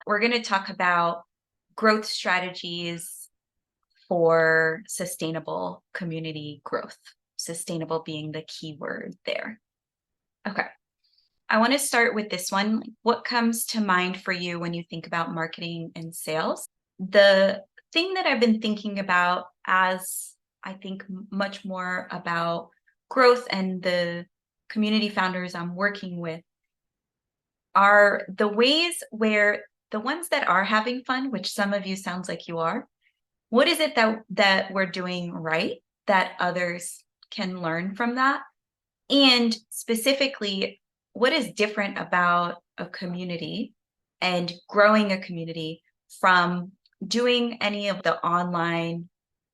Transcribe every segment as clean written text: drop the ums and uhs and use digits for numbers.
We're going to talk about growth strategies for sustainable community growth. Sustainable being the key word there. Okay. I want to start with this one. What comes to mind for you when you think about marketing and sales? The thing that I've been thinking about as I think much more about growth and the community founders I'm working with are the ways where the ones that are having fun, which some of you sounds like you are, what is it that we're doing right that others can learn from that? And specifically, what is different about a community and growing a community from doing any of the online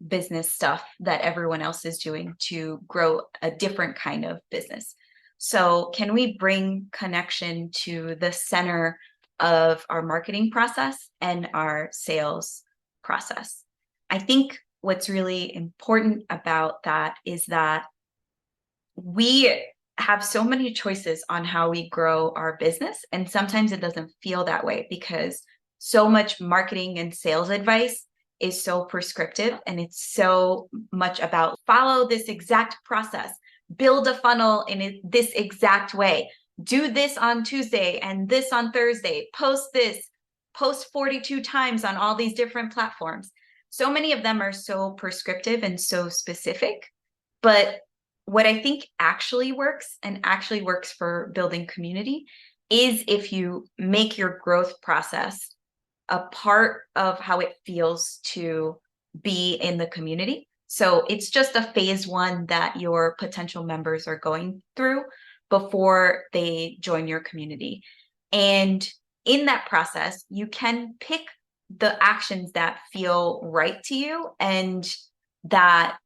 business stuff that everyone else is doing to grow a different kind of business? So, can we bring connection to the center of our marketing process and our sales process? I think what's really important about that is that we have so many choices on how we grow our business. And sometimes it doesn't feel that way because so much marketing and sales advice is so prescriptive and it's so much about follow this exact process, build a funnel in this exact way, do this on Tuesday and this on Thursday, post this, post 42 times on all these different platforms. So many of them are so prescriptive and so specific, but what I think actually works and actually works for building community is if you make your growth process a part of how it feels to be in the community. So it's just a phase one that your potential members are going through before they join your community. And in that process, you can pick the actions that feel right to you and that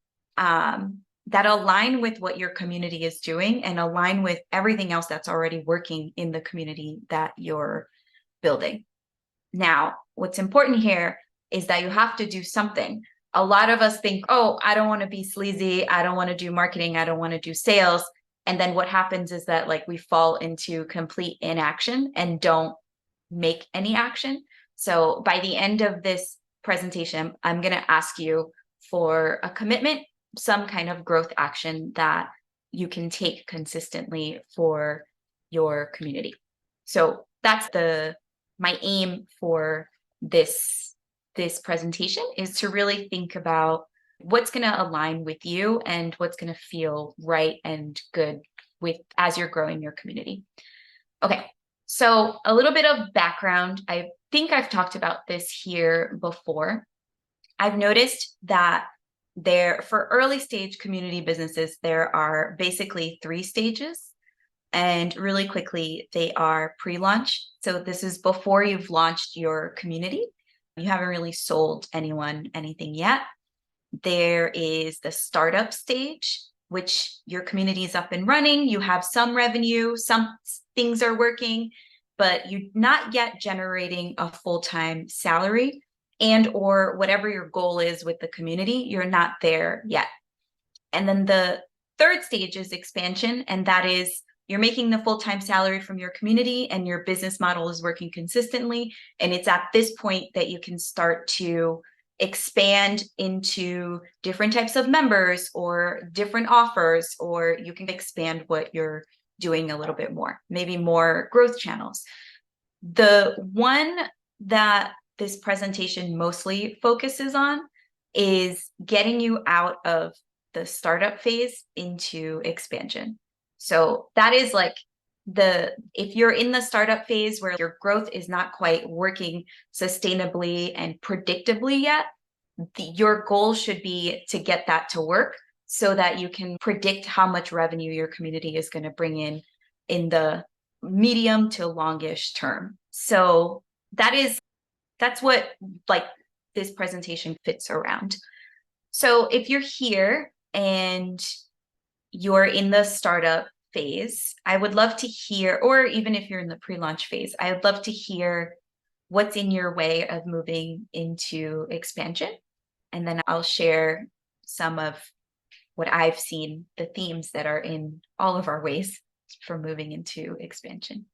that align with what your community is doing and align with everything else that's already working in the community that you're building. Now, what's important here is that you have to do something. A lot of us think, oh, I don't want to be sleazy. I don't want to do marketing. I don't want to do sales. And then what happens is that like we fall into complete inaction and don't make any action. So by the end of this presentation, I'm going to ask you for a commitment, some kind of growth action that you can take consistently for your community. So that's my aim for this presentation is to really think about what's going to align with you and what's going to feel right and good with as you're growing your community. Okay, so a little bit of background. I think I've talked about this here before. I've noticed that for early stage community businesses, there are basically 3 stages. And really quickly, they are pre-launch. So this is before you've launched your community. You haven't really sold anyone anything yet. There is the startup stage, which your community is up and running. You have some revenue, some things are working, but you're not yet generating a full-time salary and or whatever your goal is with the community, you're not there yet. And then the 3rd stage is expansion, and that is you're making the full-time salary from your community and your business model is working consistently. And it's at this point that you can start to expand into different types of members or different offers, or you can expand what you're doing a little bit more, maybe more growth channels. The one that this presentation mostly focuses on is getting you out of the startup phase into expansion. So that is like if you're in the startup phase where your growth is not quite working sustainably and predictably yet, your goal should be to get that to work so that you can predict how much revenue your community is going to bring in the medium to longish term. So that's what like this presentation fits around. So if you're here and you're in the startup phase, I would love to hear, or even if you're in the pre-launch phase, I would love to hear what's in your way of moving into expansion. And then I'll share some of what I've seen, the themes that are in all of our ways for moving into expansion.